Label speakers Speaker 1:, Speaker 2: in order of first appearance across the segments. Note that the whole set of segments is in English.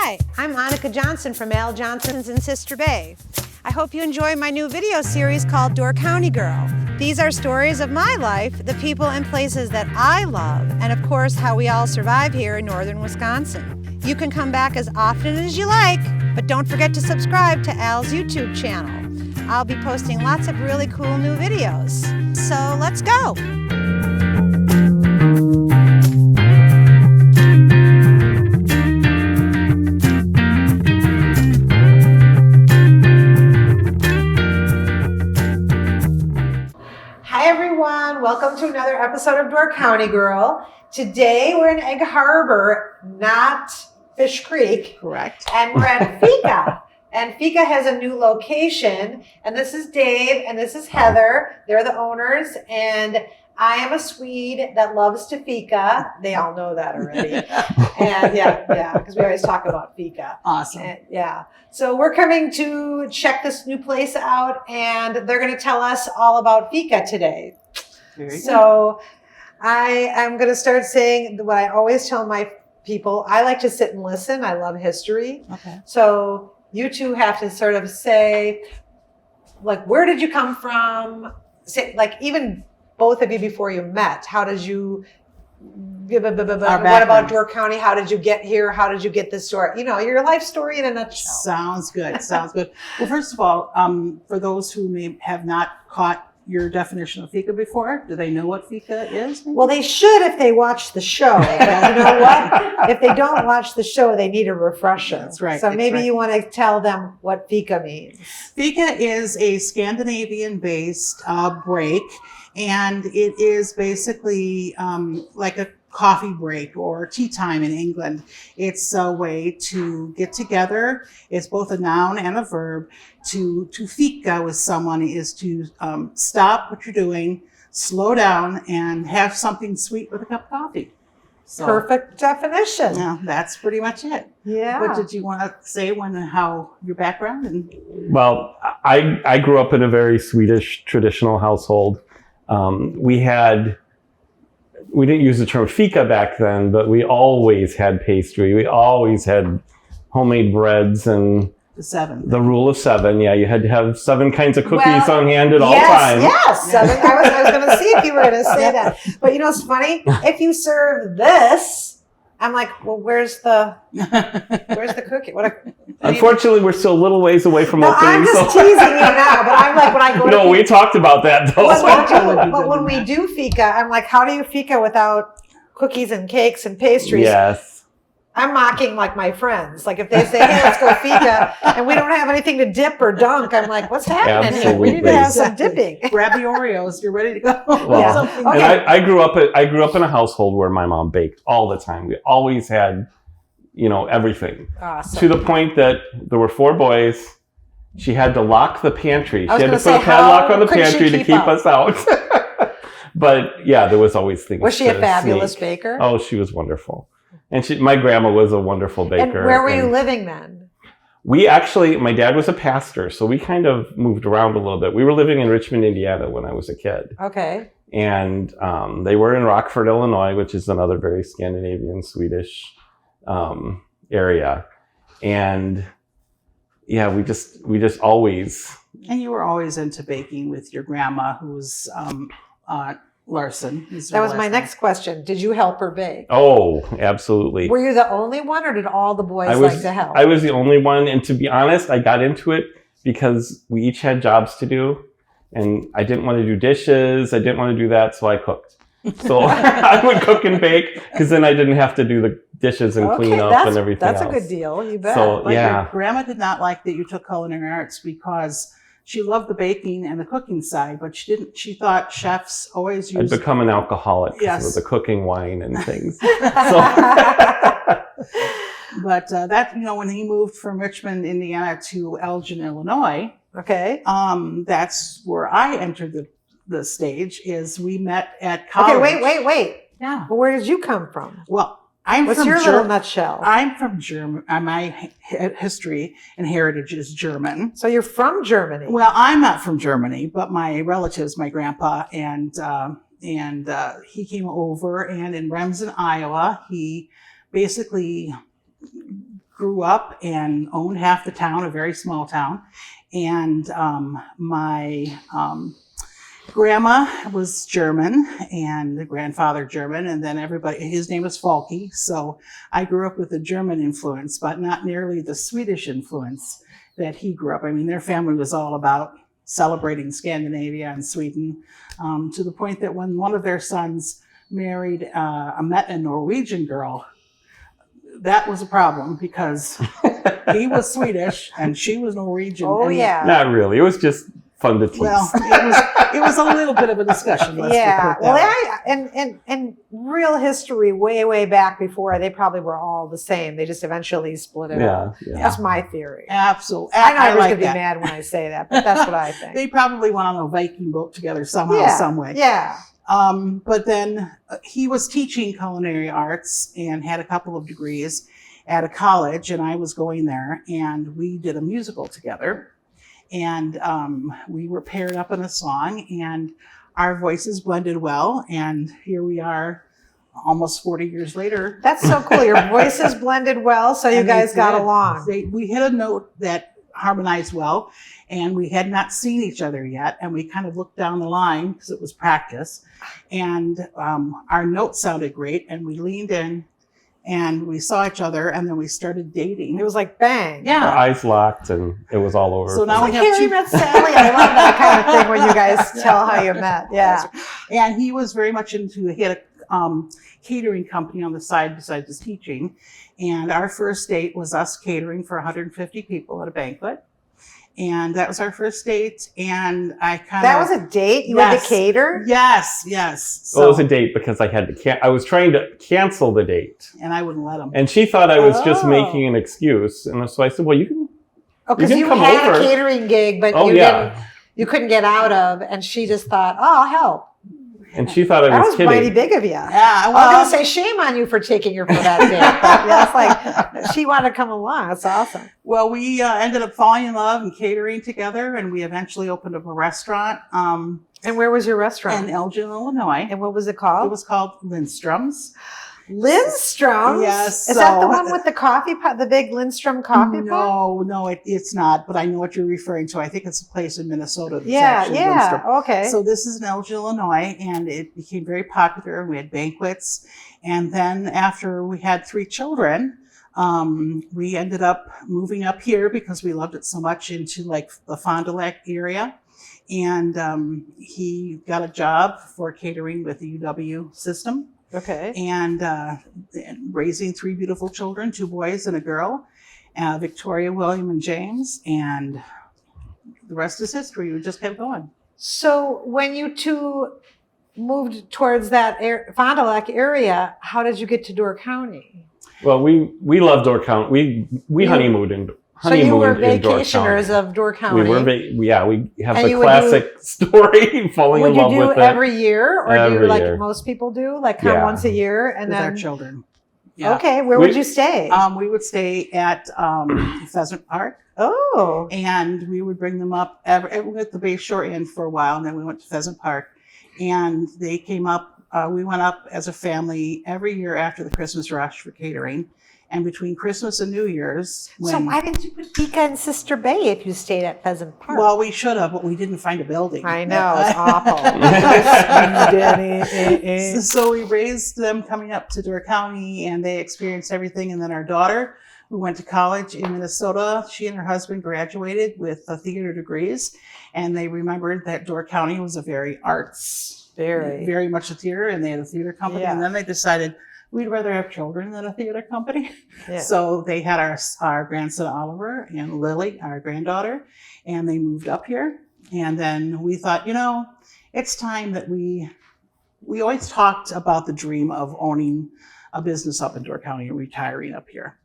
Speaker 1: Hi, I'm Annika Johnson from Al Johnson's in Sister Bay. I hope you enjoy my new video series called Door County Girl. These are stories of my life, the people and places that I love, and of course how we all survive here in northern Wisconsin. You can come back as often as you like, but don't forget to subscribe to Al's YouTube channel. I'll be posting lots of really cool new videos. So let's go! Welcome to another episode of Door County Girl. Today we're in Egg Harbor, not Fish Creek.
Speaker 2: Correct.
Speaker 1: And we're at Fika. And Fika has a new location. And this is Dave and this is Heather. They're the owners. And I am a Swede that loves to Fika. They all know that already. And yeah, because we always talk about Fika.
Speaker 2: Awesome.
Speaker 1: And, yeah. So we're coming to check this new place out. And they're going to tell us all about Fika today. So I'm going to start saying what I always tell my people. I like to sit and listen. I love history.
Speaker 2: Okay.
Speaker 1: So you two have to sort of say, like, where did you come from? Say, like, even both of you before you met, how did you, what about Door County? How did you get here? How did you get this story? You know, your life story in a nutshell.
Speaker 2: Sounds good. Sounds good. Well, first of all, for those who may have not caught your definition of Fika before, do they know what Fika is?
Speaker 1: Well, they should if they watch the show. But you know what? If they don't watch the show, they need a refresher.
Speaker 2: That's right.
Speaker 1: So maybe you want to tell them what Fika means.
Speaker 2: Fika is a Scandinavian-based break, and it is basically like a coffee break or tea time in England. It's a way to get together. It's both a noun and a verb. To fika with someone is to stop what you're doing, slow down, and have something sweet with a cup of coffee. So,
Speaker 1: perfect definition.
Speaker 2: Yeah, that's pretty much it.
Speaker 1: Yeah.
Speaker 2: What did you want to say how your background?
Speaker 3: Well, I grew up in a very Swedish traditional household. We didn't use the term fika back then, but we always had pastry. We always had homemade breads and the rule of 7. Yeah, you had to have 7 kinds of cookies on hand at all times.
Speaker 1: Yes, 7. I was going to see if you were going to say that. But you know what's funny? If you serve this, I'm like, well, where's the cookie?
Speaker 3: Unfortunately, we're still a little ways away from opening.
Speaker 1: I'm just teasing you now, but I'm like, when I go to
Speaker 3: No, we talked about that though.
Speaker 1: But when we do Fika, I'm like, how do you Fika without cookies and cakes and pastries?
Speaker 3: Yes.
Speaker 1: I'm mocking like my friends. Like if they say, hey, let's go Fika, and we don't have anything to dip or dunk, I'm like, what's happening
Speaker 3: Absolutely.
Speaker 1: here? We need to have some dipping.
Speaker 2: Grab the Oreos. You're ready to go.
Speaker 3: Well, okay. And I grew up in a household where my mom baked all the time. We always had, everything.
Speaker 1: Awesome.
Speaker 3: To the point that there were 4 boys. She had to lock the pantry. She had to put a padlock on the pantry to keep us out. But yeah, there was always things.
Speaker 1: Was she a fabulous baker?
Speaker 3: Oh, she was wonderful. And my grandma was a wonderful baker.
Speaker 1: And where were you living then?
Speaker 3: My dad was a pastor, so we kind of moved around a little bit. We were living in Richmond, Indiana when I was a kid.
Speaker 1: Okay.
Speaker 3: And they were in Rockford, Illinois, which is another very Scandinavian, Swedish area. And yeah, we just always.
Speaker 2: And you were always into baking with your grandma, who's Larson.
Speaker 1: That was my next question. Did you help her bake?
Speaker 3: Oh, absolutely.
Speaker 1: Were you the only one, or did all the boys like to help?
Speaker 3: I was the only one, and to be honest, I got into it because we each had jobs to do, and I didn't want to do dishes. I didn't want to do that, so I cooked. So I would cook and bake because then I didn't have to do the dishes and clean up and everything
Speaker 1: else. That's a good deal. You bet.
Speaker 3: So, yeah.
Speaker 2: Your grandma did not like that you took culinary arts because she loved the baking and the cooking side, but she thought chefs always used.
Speaker 3: I'd become an alcoholic because of the cooking wine and things. So.
Speaker 2: But when he moved from Richmond, Indiana to Elgin, Illinois.
Speaker 1: Okay.
Speaker 2: That's where I entered the stage. Is we met at college.
Speaker 1: Okay, wait.
Speaker 2: Yeah.
Speaker 1: Well, where did you come from?
Speaker 2: Well,
Speaker 1: What's your little nutshell?
Speaker 2: I'm from Germany. My history and heritage is German.
Speaker 1: So you're from Germany?
Speaker 2: Well, I'm not from Germany, but my relatives, my grandpa, and he came over, and in Remsen, Iowa, he basically grew up and owned half the town, a very small town. And my grandma was German and the grandfather German, and then his name was Falky. So I grew up with a German influence, but not nearly the Swedish influence that he grew up. I mean, their family was all about celebrating Scandinavia and Sweden, to the point that when one of their sons met a Norwegian girl, that was a problem because he was Swedish and she was Norwegian.
Speaker 1: Oh,
Speaker 2: and
Speaker 1: yeah.
Speaker 3: Not really. It was just fun to tease.
Speaker 2: Well, it was a little bit of a discussion.
Speaker 1: Yeah. Well, and real history way back before, they probably were all the same. They just eventually split it up.
Speaker 3: Yeah.
Speaker 1: That's my theory.
Speaker 2: Absolutely.
Speaker 1: I know everyone's
Speaker 2: like
Speaker 1: going to be
Speaker 2: that.
Speaker 1: mad when I say that, but that's what I think.
Speaker 2: They probably went on a Viking boat together somehow, some way.
Speaker 1: Yeah.
Speaker 2: But then he was teaching culinary arts and had a couple of degrees at a college, and I was going there, and we did a musical together. And we were paired up in a song, and our voices blended well. And here we are almost 40 years later.
Speaker 1: That's so cool. Your voices blended well, so you guys got along.
Speaker 2: We hit a note that harmonized well, and we had not seen each other yet. And we kind of looked down the line because it was practice. And our notes sounded great, and we leaned in and we saw each other, and then we started dating.
Speaker 1: It was like bang.
Speaker 3: Our
Speaker 2: Yeah.
Speaker 3: eyes locked and it was all over.
Speaker 2: So now
Speaker 1: It's
Speaker 2: we
Speaker 1: like
Speaker 2: have
Speaker 1: Harry
Speaker 2: two.
Speaker 1: met Sally. I love that kind of thing when you guys tell how you met. Yeah.
Speaker 2: And he was very much he had a catering company on the side besides his teaching. And our first date was us catering for 150 people at a banquet. And that was our first date. And
Speaker 1: That was a date? You had to cater?
Speaker 2: Yes.
Speaker 3: Well, it was a date because I had to I was trying to cancel the date.
Speaker 2: And I wouldn't let him.
Speaker 3: And she thought I was just
Speaker 1: Oh.
Speaker 3: making an excuse. And so I said, well, you can.
Speaker 1: Oh, because
Speaker 3: can
Speaker 1: you
Speaker 3: come
Speaker 1: had
Speaker 3: over.
Speaker 1: a catering gig, but you couldn't get out of, and she just thought, oh, I'll help.
Speaker 3: And she thought I
Speaker 1: That
Speaker 3: was
Speaker 1: was
Speaker 3: kidding.
Speaker 1: mighty big of you.
Speaker 2: Yeah,
Speaker 1: I
Speaker 2: well,
Speaker 1: was going to say shame on you for taking her for that date. But that's like, she wanted to come along. That's awesome.
Speaker 2: well, we ended up falling in love and catering together, and we eventually opened up a restaurant
Speaker 1: And where was your restaurant?
Speaker 2: in Elgin, Illinois.
Speaker 1: And what was it
Speaker 2: It
Speaker 1: called?
Speaker 2: was called Lindstrom's.
Speaker 1: Lindstrom's?
Speaker 2: Yes,
Speaker 1: Is that the
Speaker 2: so-
Speaker 1: one with the coffee pot, the big Lindstrom coffee pot?
Speaker 2: No, it's not. But I know what you're referring to. I think it's a place in Minnesota. That's
Speaker 1: Yeah,
Speaker 2: actually Lindstrom.
Speaker 1: okay.
Speaker 2: So this is in Elgin, Illinois, and it became very popular. We had banquets, and then after we had 3 children, we ended up moving up here because we loved it so much into like the Fond du Lac area. And he got a job for catering with the UW system.
Speaker 1: Okay.
Speaker 2: And raising 3 beautiful children, 2 boys and a girl, Victoria, William, and James, and the rest is history. We just kept going.
Speaker 1: So when you two moved towards that Fond du Lac area, how did you get to Door County?
Speaker 3: Well, we love Door County. We honeymooned in
Speaker 1: So you were
Speaker 3: in Door
Speaker 1: vacationers
Speaker 3: County.
Speaker 1: of Door County.
Speaker 3: We have
Speaker 1: And
Speaker 3: the
Speaker 1: you would
Speaker 3: classic story, falling
Speaker 1: Would
Speaker 3: in
Speaker 1: you
Speaker 3: love
Speaker 1: do
Speaker 3: with it.
Speaker 1: every year, or do you
Speaker 3: Every
Speaker 1: like
Speaker 3: year.
Speaker 1: most people do, like come
Speaker 3: Yeah.
Speaker 1: once a year and
Speaker 2: With our
Speaker 1: then?
Speaker 2: children. Yeah.
Speaker 1: Okay, where
Speaker 3: We-
Speaker 1: would you stay?
Speaker 2: We would stay at Pheasant Park,
Speaker 1: Oh,
Speaker 2: and we would bring them up at the Bay Shore Inn for a while, and then we went to Pheasant Park, and they came up. We went up as a family every year after the Christmas rush for catering, and between Christmas and New Year's,
Speaker 1: so why didn't you put Fika in Sister Bay if you stayed at Pheasant Park?
Speaker 2: well, we should have, but we didn't find a building.
Speaker 1: I know, it's awful.
Speaker 2: So we raised them coming up to Door County, and they experienced everything. And then our daughter, who went to college in Minnesota, she and her husband graduated with theater degrees, and they remembered that Door County was a very very much a theater, and they had a theater company.
Speaker 1: Yeah.
Speaker 2: And then they decided we'd rather have children than a theater company.
Speaker 1: Yeah.
Speaker 2: So they had our grandson Oliver and Lily, our granddaughter, and they moved up here. And then we thought, it's time that we always talked about the dream of owning a business up in Door County and retiring up here.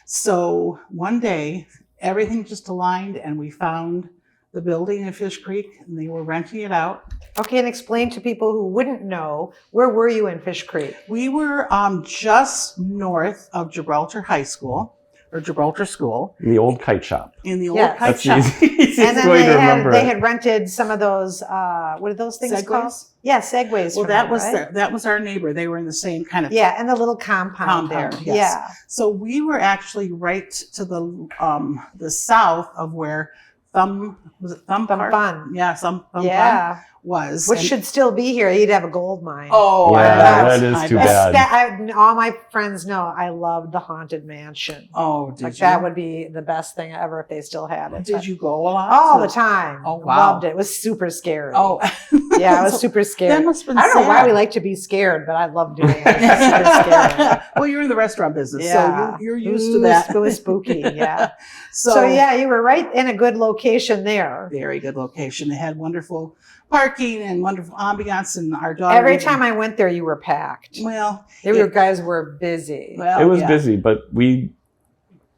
Speaker 2: So one day, everything just aligned, and we found the building in Fish Creek, and they were renting it out.
Speaker 1: Okay, and explain to people who wouldn't know, where were you in Fish Creek?
Speaker 2: We were just north of Gibraltar High School, or Gibraltar School
Speaker 3: In the old kite shop.
Speaker 2: in the old
Speaker 1: Yeah.
Speaker 2: kite
Speaker 3: That's
Speaker 2: shop.
Speaker 3: the easiest
Speaker 1: And then
Speaker 3: way to remember
Speaker 1: they
Speaker 3: it.
Speaker 1: had rented some of those, what are those things called?
Speaker 2: Segways?
Speaker 1: Yeah, segways.
Speaker 2: Well,
Speaker 1: from
Speaker 2: that
Speaker 1: them,
Speaker 2: was
Speaker 1: right?
Speaker 2: that was our neighbor. They were in the same kind of
Speaker 1: Yeah, and the little compound there.
Speaker 2: Compound, yes.
Speaker 1: Yeah.
Speaker 2: So we were actually right to the south of where Thumb
Speaker 1: Thumb
Speaker 2: Park?
Speaker 1: Fun.
Speaker 2: Yeah, Thumb Fun
Speaker 1: Yeah.
Speaker 2: was.
Speaker 1: Which
Speaker 2: And-
Speaker 1: should still be here. You'd have a gold mine.
Speaker 2: Oh,
Speaker 3: Yeah,
Speaker 2: I bet.
Speaker 3: that is
Speaker 2: I
Speaker 3: too
Speaker 2: bet.
Speaker 3: bad.
Speaker 1: All my friends know I loved the Haunted Mansion.
Speaker 2: Oh, did
Speaker 1: Like
Speaker 2: you?
Speaker 1: that would be the best thing ever if they still had it.
Speaker 2: Did
Speaker 1: But
Speaker 2: you go a lot?
Speaker 1: all
Speaker 2: to-
Speaker 1: the time.
Speaker 2: Oh, wow.
Speaker 1: Loved it. It was super scary.
Speaker 2: Oh,
Speaker 1: yeah, it was
Speaker 2: So
Speaker 1: super
Speaker 2: that
Speaker 1: scary.
Speaker 2: must have been
Speaker 1: I don't know why
Speaker 2: sad.
Speaker 1: we like to be scared, but I love doing it. It was super scary.
Speaker 2: Well, you're in the restaurant business,
Speaker 1: Yeah.
Speaker 2: so you're used
Speaker 1: Ooh,
Speaker 2: to that.
Speaker 1: It was spooky. Yeah.
Speaker 2: So,
Speaker 1: So yeah, you were right in a good location there.
Speaker 2: very good location. They had wonderful parking and wonderful ambiance, and our daughter.
Speaker 1: Every
Speaker 2: even-
Speaker 1: time I went there, you were packed.
Speaker 2: Well,
Speaker 1: You guys were busy.
Speaker 2: well,
Speaker 3: It was
Speaker 2: yeah.
Speaker 3: busy, but we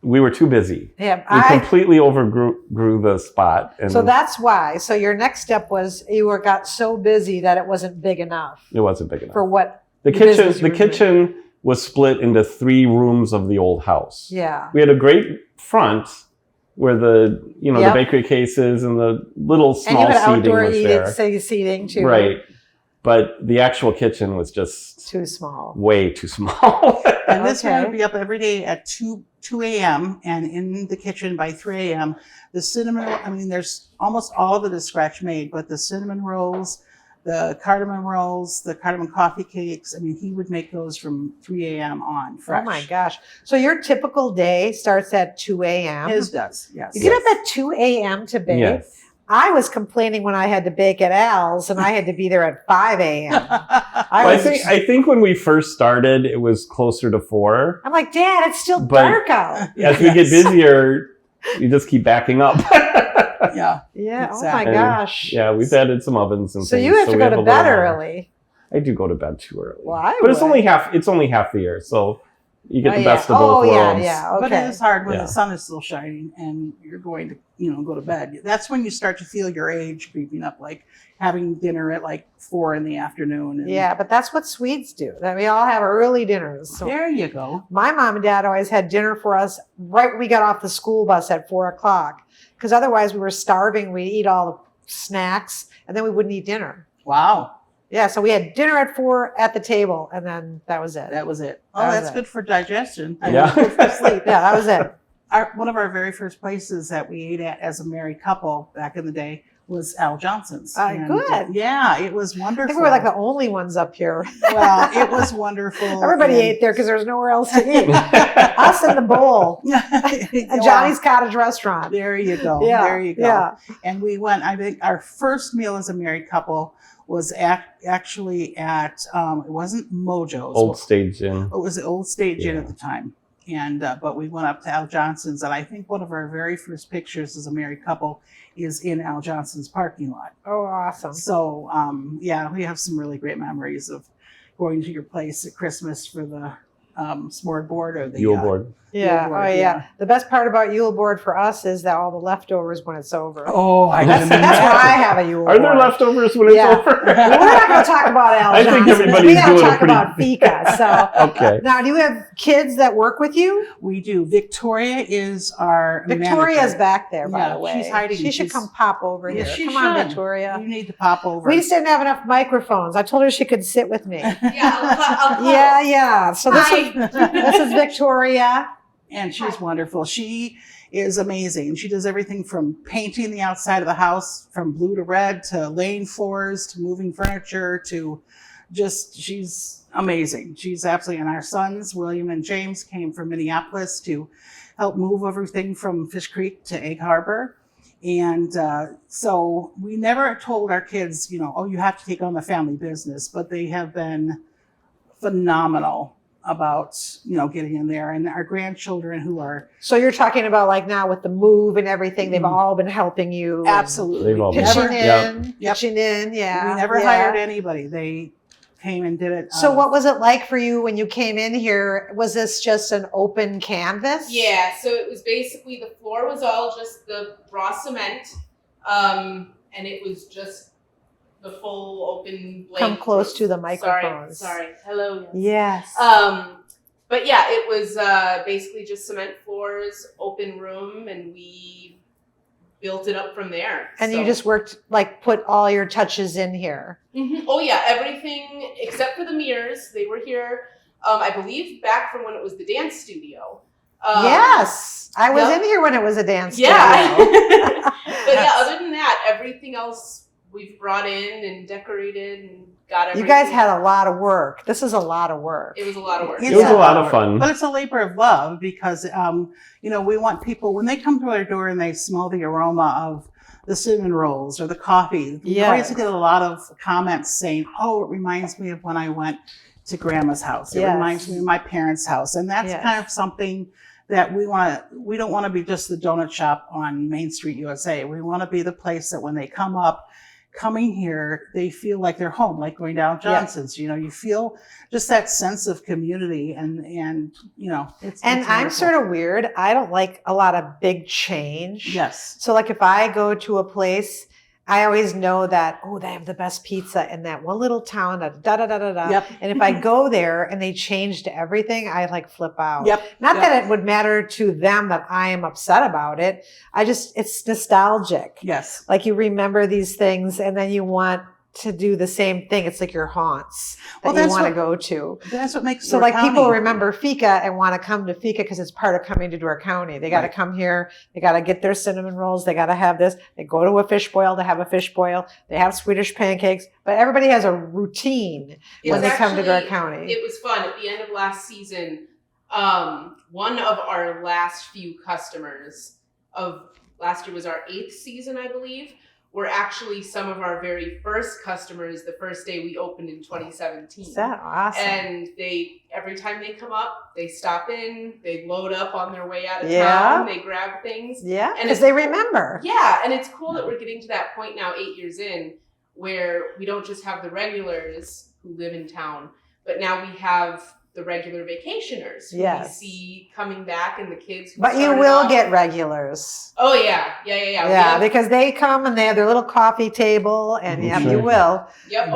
Speaker 3: were too busy.
Speaker 1: Yeah,
Speaker 3: We completely overgrew the spot. And
Speaker 1: so that's why. So your next step was got so busy that it wasn't big enough
Speaker 3: it wasn't big enough.
Speaker 1: for what
Speaker 3: The
Speaker 1: business you were doing.
Speaker 3: kitchen was split into 3 rooms of the old house.
Speaker 1: Yeah.
Speaker 3: We had a great front where the
Speaker 1: Yep.
Speaker 3: the bakery cases and the little
Speaker 1: And
Speaker 3: small
Speaker 1: you had
Speaker 3: seating
Speaker 1: outdoor
Speaker 3: was there.
Speaker 1: seating too.
Speaker 3: Right. But the actual kitchen was just
Speaker 1: Too small.
Speaker 3: way too small.
Speaker 2: And this
Speaker 1: Okay.
Speaker 2: one would be up every day at 2 a.m. and in the kitchen by 3 a.m. The cinnamon, I mean, there's almost all of it is scratch made, but the cinnamon rolls, the cardamom coffee cakes, I mean, he would make those from 3 a.m. on fresh.
Speaker 1: Oh my gosh. So your typical day starts at 2 a.m.
Speaker 2: His does, yes.
Speaker 1: You get up at 2 a.m. to bake.
Speaker 3: Yes.
Speaker 1: I was complaining when I had to bake at Al's and I had to be there at 5 a.m.
Speaker 3: I think when we first started, it was closer to 4.
Speaker 1: I'm like, Dad, it's still
Speaker 3: But-
Speaker 1: dark out.
Speaker 3: As we get busier, you just keep backing up.
Speaker 2: Yeah.
Speaker 1: Yeah.
Speaker 2: Exactly.
Speaker 1: Oh my gosh.
Speaker 3: Yeah, we've added some ovens and
Speaker 1: So
Speaker 3: things.
Speaker 1: you have to
Speaker 3: we
Speaker 1: go to
Speaker 3: a
Speaker 1: bed
Speaker 3: little-
Speaker 1: early.
Speaker 3: I do go to bed too early.
Speaker 1: Well, I
Speaker 3: but it's
Speaker 1: would.
Speaker 3: only half the year, so you get the
Speaker 1: yeah.
Speaker 3: best of both worlds.
Speaker 1: Yeah, okay.
Speaker 2: But it is hard when
Speaker 3: Yeah.
Speaker 2: the sun is still shining and you're going to, go to bed. That's when you start to feel your age creeping up, like having dinner at like 4 in the afternoon. And
Speaker 1: Yeah, but that's what Swedes do. That we all have early dinners. So
Speaker 2: there you go.
Speaker 1: my mom and dad always had dinner for us right when we got off the school bus at 4 o'clock. Because otherwise we were starving. We'd eat all the snacks and then we wouldn't eat dinner.
Speaker 2: Wow.
Speaker 1: Yeah, so we had dinner at 4 at the table and then that was it.
Speaker 2: That was it. Oh,
Speaker 1: That was
Speaker 2: that's
Speaker 1: it.
Speaker 2: good for digestion.
Speaker 3: Yeah.
Speaker 1: Good for sleep. Yeah, that was it.
Speaker 2: One of our very first places that we ate at as a married couple back in the day was Al Johnson's. And,
Speaker 1: good.
Speaker 2: Yeah, it was wonderful.
Speaker 1: I think we were like the only ones up here.
Speaker 2: Well, it was wonderful.
Speaker 1: Everybody
Speaker 2: and-
Speaker 1: ate there because there was nowhere else to eat. Us in the bowl.
Speaker 2: Well,
Speaker 1: Johnny's Cottage Restaurant.
Speaker 2: There you go.
Speaker 1: Yeah,
Speaker 2: There you go.
Speaker 1: yeah.
Speaker 2: And we went, I think our first meal as a married couple was actually at, it wasn't Mojo's.
Speaker 3: Old Stage Inn.
Speaker 2: It was the Old Stage Inn
Speaker 3: Yeah.
Speaker 2: at the time. And, but we went up to Al Johnson's, and I think one of our very first pictures as a married couple is in Al Johnson's parking lot.
Speaker 1: Oh, awesome.
Speaker 2: So, yeah, we have some really great memories of going to your place at Christmas for the s'more board or the
Speaker 3: Yule board.
Speaker 1: Yeah.
Speaker 2: Yule board,
Speaker 1: Oh, yeah.
Speaker 2: yeah.
Speaker 1: The best part about Yule board for us is that all the leftovers when it's over.
Speaker 2: Oh, I
Speaker 1: That's
Speaker 2: can
Speaker 1: why I
Speaker 2: imagine.
Speaker 1: have a Yule
Speaker 3: Are
Speaker 1: board.
Speaker 3: there leftovers when it's
Speaker 1: Yeah.
Speaker 3: over?
Speaker 1: Well, we're not going to talk about Al
Speaker 3: I think
Speaker 1: Johnson's.
Speaker 3: everybody's
Speaker 1: We got to
Speaker 3: doing a
Speaker 1: talk
Speaker 3: pretty-
Speaker 1: about Fika. So
Speaker 3: Okay.
Speaker 1: now, do you have kids that work with you?
Speaker 2: We do. Victoria is our
Speaker 1: Victoria's
Speaker 2: manager.
Speaker 1: back there, by
Speaker 2: Yeah,
Speaker 1: the way.
Speaker 2: she's hiding.
Speaker 1: She should
Speaker 2: She's-
Speaker 1: come pop over
Speaker 2: Yeah,
Speaker 1: here.
Speaker 2: she
Speaker 1: Come on,
Speaker 2: should.
Speaker 1: Victoria.
Speaker 2: You need to pop over.
Speaker 1: We just didn't have enough microphones. I told her she could sit with me.
Speaker 4: Yeah, I'll
Speaker 1: Yeah, yeah. So this
Speaker 4: Hi.
Speaker 1: is this is Victoria.
Speaker 2: And she's wonderful. She is amazing. She does everything from painting the outside of the house from blue to red to laying floors to moving furniture to just, she's amazing. She's absolutely, and our sons, William and James, came from Minneapolis to help move everything from Fish Creek to Egg Harbor. And so we never told our kids, oh, you have to take on the family business, but they have been phenomenal about, getting in there. And our grandchildren who are
Speaker 1: So you're talking about like now with the move and everything, they've
Speaker 2: Mhm.
Speaker 1: all been helping you. and
Speaker 2: absolutely
Speaker 3: They've all been-
Speaker 1: Pitching
Speaker 2: never,
Speaker 1: in,
Speaker 2: Yep.
Speaker 1: pitching in, yeah.
Speaker 2: we never
Speaker 1: yeah.
Speaker 2: hired anybody. They came and did it.
Speaker 1: So what was it like for you when you came in here? Was this just an open canvas?
Speaker 4: Yeah, so it was basically the floor was all just the raw cement, and it was just the full open blank.
Speaker 1: Come close to the microphone.
Speaker 4: Sorry. Hello.
Speaker 1: Yes.
Speaker 4: But yeah, it was basically just cement floors, open room, and we built it up from there.
Speaker 1: And
Speaker 4: So-
Speaker 1: you just worked, like, put all your touches in here.
Speaker 4: Mm-hmm. Oh yeah, everything except for the mirrors. They were here, I believe, back from when it was the dance studio.
Speaker 1: Yes, I was
Speaker 4: yep.
Speaker 1: in here when it was a dance
Speaker 4: Yeah.
Speaker 1: studio.
Speaker 4: But yeah, other than that, everything else we've brought in and decorated and got everything.
Speaker 1: You guys had a lot of work. This is a lot of work.
Speaker 4: It was a lot of work.
Speaker 3: It was a lot of fun.
Speaker 2: But it's a labor of love because, you know, we want people, when they come to our door and they smell the aroma of the cinnamon rolls or the coffee, we always get a lot of comments saying, oh, it reminds me of when I went to grandma's house. It reminds me of my parents' house. And that's kind of something that we don't want to be just the donut shop on Main Street, USA. We want to be the place that when they coming here, they feel like they're home, like going down Johnson's. You know, you feel just that sense of community and you know, it's
Speaker 1: I'm
Speaker 2: wonderful.
Speaker 1: sort of weird. I don't like a lot of big change.
Speaker 2: Yes.
Speaker 1: So like if I go to a place, I always know that, oh, they have the best pizza in that one little town, da-da-da-da-da.
Speaker 2: Yep.
Speaker 1: And if I go there and they changed everything, I like flip out.
Speaker 2: Yep.
Speaker 1: Not that it would matter to them that I am upset about it. It's nostalgic.
Speaker 2: Yes.
Speaker 1: Like you remember these things and then you want to do the same thing. It's like your haunts that you want to go to.
Speaker 2: That's what makes
Speaker 1: So
Speaker 2: Door
Speaker 1: like people
Speaker 2: County.
Speaker 1: remember Fika and want to come to Fika because it's part of coming to Door County. They got to come here. They got to get their cinnamon rolls. They got to have this. They go to a fish boil to have a fish boil. They have Swedish pancakes. But everybody has a routine when they come to Door County.
Speaker 4: It was fun. At the end of last season, one of our last few customers of last year was our 8th season, I believe, were actually some of our very first customers the first day we opened in 2017.
Speaker 1: Is that awesome?
Speaker 4: And every time they come up, they stop in, they load up on their way out of town, they grab things.
Speaker 1: Yeah,
Speaker 4: and
Speaker 1: because they remember.
Speaker 4: Yeah, and it's cool that we're getting to that point now, 8 years in, where we don't just have the regulars who live in town, but now we have the regular vacationers who we see coming back and the kids who
Speaker 1: But you will get regulars.
Speaker 4: Oh yeah.
Speaker 1: Yeah, because they come and they have their little coffee table and you will.
Speaker 4: Yep.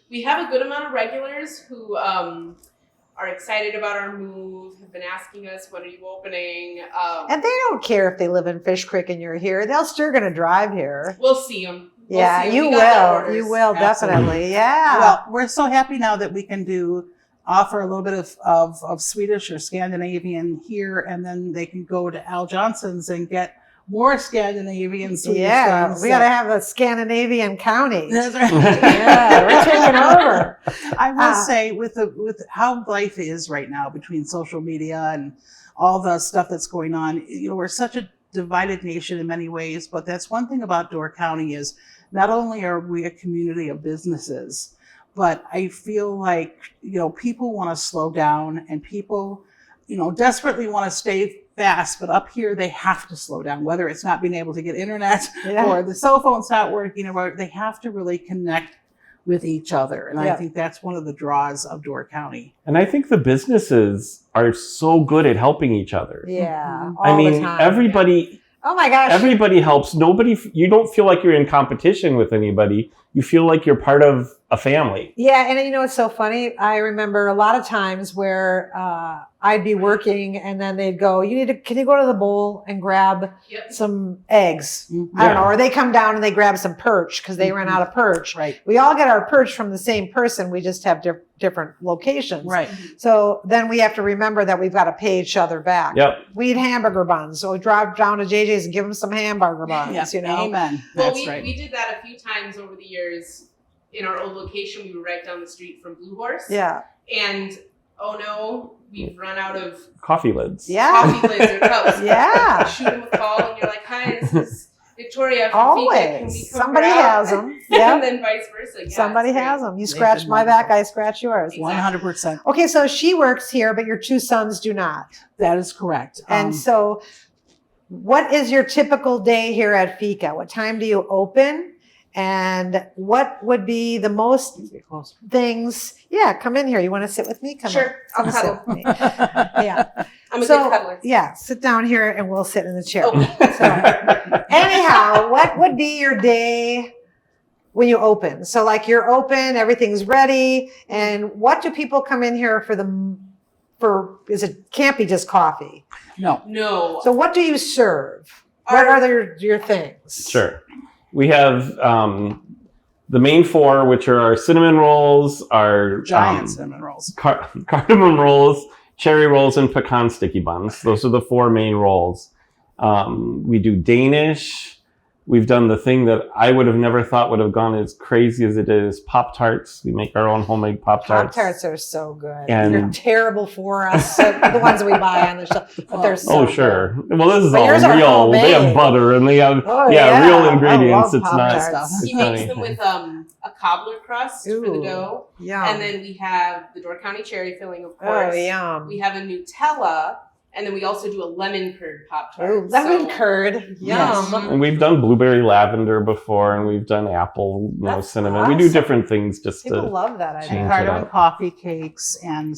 Speaker 4: We have a good amount of regulars who are excited about our move, have been asking us, when are you opening? And
Speaker 1: they don't care if they live in Fish Creek and you're here. They're still going to drive here.
Speaker 4: We'll see them.
Speaker 1: You will. You will, definitely. Yeah.
Speaker 2: Well, we're so happy now that we can offer a little bit of Swedish or Scandinavian here, and then they can go to Al Johnson's and get more Scandinavian Swedish things.
Speaker 1: We got to have a Scandinavian county.
Speaker 2: That's right.
Speaker 1: We're taking over.
Speaker 2: I will say with how life is right now between social media and all the stuff that's going on, you know, we're such a divided nation in many ways, but that's one thing about Door County is not only are we a community of businesses, but I feel like, you know, people want to slow down and people, you know, desperately want to stay fast, but up here they have to slow down, whether it's not being able to get internet or the cell phone's not working, or they have to really connect with each other. And I think that's one of the draws of Door County.
Speaker 3: And I think the businesses are so good at helping each other.
Speaker 1: Yeah.
Speaker 3: I mean, everybody...
Speaker 1: Oh my gosh.
Speaker 3: Everybody helps. You don't feel like you're in competition with anybody. You feel like you're part of a family. Yeah.
Speaker 1: And you know, it's so funny. I remember a lot of times where I'd be working and then they'd go, can you go to the bowl and grab some eggs? I don't know. Or they come down and they grab some perch because they ran out of perch.
Speaker 2: Right.
Speaker 1: We all get our perch from the same person. We just have different locations.
Speaker 2: Right.
Speaker 1: So then we have to remember that we've got to pay each other back.
Speaker 3: Yep.
Speaker 1: We eat hamburger buns. So we drive down to JJ's and give them some hamburger buns, you know?
Speaker 2: Amen.
Speaker 4: Well,
Speaker 2: That's right.
Speaker 4: We did that a few times over the years. In our old location, we were right down the street from Blue Horse.
Speaker 1: Yeah.
Speaker 4: And oh no, we've run out of
Speaker 3: coffee lids.
Speaker 4: Coffee lids or cups.
Speaker 1: Yeah.
Speaker 4: Shoot them a call and you're like, hi, this is Victoria from
Speaker 1: Always.
Speaker 4: Fika. Can we come
Speaker 1: Somebody
Speaker 4: grab?
Speaker 1: has them. Yeah.
Speaker 4: And then vice versa. Yeah,
Speaker 1: Somebody has them. You scratch my back, I scratch yours.
Speaker 2: 100%.
Speaker 1: Okay, so she works here, but your two sons do not.
Speaker 2: That is correct.
Speaker 1: And so what is your typical day here at Fika? What time do you open? And what would be the most things? Yeah, come in here. You want to sit with me? Come
Speaker 4: Sure,
Speaker 1: on.
Speaker 4: I'll
Speaker 1: Sit
Speaker 4: cuddle.
Speaker 1: with me. Yeah.
Speaker 4: I'm a good cuddler.
Speaker 1: Yeah, sit down here and we'll sit in the chair.
Speaker 4: Okay.
Speaker 1: So, anyhow, what would be your day when you open? So like you're open, everything's ready. And what do people come in here for can't be just coffee.
Speaker 4: No.
Speaker 1: So what do you serve? What are your things?
Speaker 3: Sure. We have the main four, which are our cinnamon rolls, our
Speaker 2: Giant cinnamon rolls.
Speaker 3: cardamom rolls, cherry rolls, and pecan sticky buns. Those are the four main rolls. We do Danish. We've done the thing that I would have never thought would have gone as crazy as it is, Pop-Tarts. We make our own homemade Pop-Tarts.
Speaker 1: Pop-Tarts are so good.
Speaker 3: And
Speaker 1: they're terrible for us, the ones we buy on the shelf, but they're so
Speaker 3: sure.
Speaker 1: good.
Speaker 3: Well, this is
Speaker 1: But
Speaker 3: all
Speaker 1: yours are
Speaker 3: real.
Speaker 1: homemade.
Speaker 3: They have butter and they have real ingredients.
Speaker 1: I love
Speaker 3: It's not.
Speaker 1: Pop-Tarts.
Speaker 3: It's
Speaker 4: He
Speaker 3: not
Speaker 4: makes them
Speaker 3: anything.
Speaker 4: with a cobbler crust for the
Speaker 1: Ooh,
Speaker 4: dough.
Speaker 1: Yum.
Speaker 4: And then we have the Door County cherry filling, of course.
Speaker 1: Oh, yum.
Speaker 4: We have a Nutella, and then we also do a lemon curd Pop-Tart.
Speaker 1: Ooh, lemon curd.
Speaker 2: Yes.
Speaker 1: Yum.
Speaker 3: And we've done blueberry lavender before, and we've done apple,
Speaker 1: That's
Speaker 3: cinnamon. We do
Speaker 1: awesome.
Speaker 3: different things just
Speaker 1: People
Speaker 3: to.
Speaker 1: love that
Speaker 3: change
Speaker 1: idea.
Speaker 3: it
Speaker 2: Cardamom
Speaker 3: up.
Speaker 2: coffee cakes and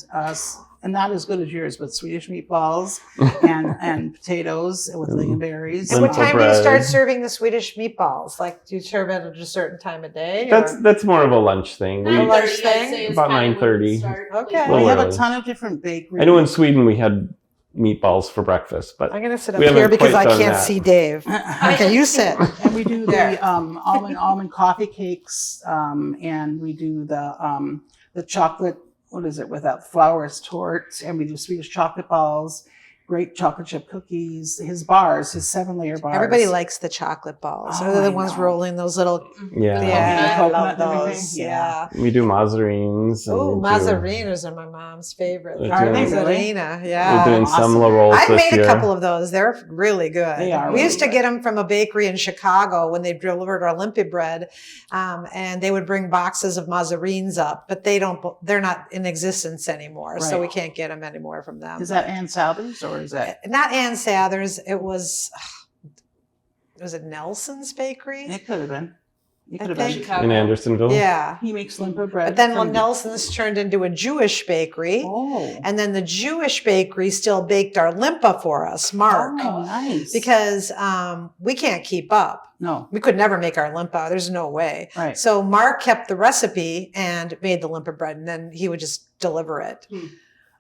Speaker 2: not as good as yours, but Swedish meatballs and potatoes with lingonberries.
Speaker 1: And what
Speaker 3: Simple
Speaker 1: time do you start
Speaker 3: bread.
Speaker 1: serving the Swedish meatballs? Like, do you serve it at a certain time of day?
Speaker 3: That's more of a lunch thing. We,
Speaker 4: 9:30,
Speaker 1: lunch
Speaker 4: I'd
Speaker 1: thing?
Speaker 4: say, is
Speaker 3: About
Speaker 4: kind of when we
Speaker 3: 9:30.
Speaker 4: start.
Speaker 1: Okay.
Speaker 2: Well, we have a
Speaker 3: early.
Speaker 2: ton of different bakeries.
Speaker 3: I know in Sweden we had meatballs for breakfast, but
Speaker 1: I'm going to sit up
Speaker 3: We haven't
Speaker 1: here because I
Speaker 3: quite done
Speaker 1: can't
Speaker 3: that.
Speaker 1: see Dave. Okay, you sit.
Speaker 2: And we do
Speaker 1: There.
Speaker 2: the almond coffee cakes, and we do the chocolate. What is it without flowers torts? And we do Swedish chocolate balls, great chocolate chip cookies. His bars, his 7-layer bars.
Speaker 1: Everybody likes the chocolate balls.
Speaker 2: Oh,
Speaker 1: They're the
Speaker 2: I
Speaker 1: ones
Speaker 2: know.
Speaker 1: rolling those little.
Speaker 3: yeah,
Speaker 1: Yeah, I
Speaker 2: Coconut
Speaker 1: love
Speaker 2: and everything.
Speaker 1: those.
Speaker 2: Yeah.
Speaker 1: Yeah.
Speaker 3: we do mazzarines. And
Speaker 1: Oh,
Speaker 3: we do-
Speaker 1: mazzarinas are my mom's favorite.
Speaker 3: We're
Speaker 2: Are they
Speaker 3: doing-
Speaker 2: really?
Speaker 1: Mazzarina,
Speaker 3: We're
Speaker 1: yeah.
Speaker 3: doing
Speaker 2: awesome.
Speaker 3: semla rolls
Speaker 1: I've
Speaker 3: this
Speaker 1: made
Speaker 3: year.
Speaker 1: a couple of those. They're really good.
Speaker 2: They are
Speaker 1: We
Speaker 2: really
Speaker 1: used to
Speaker 2: good.
Speaker 1: get them from a bakery in Chicago when they delivered our Olympia bread, and they would bring boxes of mazzarines up, but they're not in existence anymore, so
Speaker 2: Right.
Speaker 1: we can't get them anymore from them.
Speaker 2: Is that Ann Souther's or is that?
Speaker 1: Not Ann Sathers? It was it Nelson's Bakery?
Speaker 2: It could have been. It could have
Speaker 1: I
Speaker 2: been.
Speaker 1: think-
Speaker 4: Chicago.
Speaker 3: in Andersonville.
Speaker 1: Yeah,
Speaker 2: He makes limpa bread.
Speaker 1: but then
Speaker 2: from-
Speaker 1: Nelson's turned into a Jewish bakery.
Speaker 2: Oh.
Speaker 1: And then the Jewish bakery still baked our limpa for us, Mark,
Speaker 2: Oh, nice.
Speaker 1: because we can't keep up.
Speaker 2: No.
Speaker 1: We could never make our limpa. There's no way.
Speaker 2: Right.
Speaker 1: So Mark kept the recipe and made the limpa bread, and then he would just deliver it.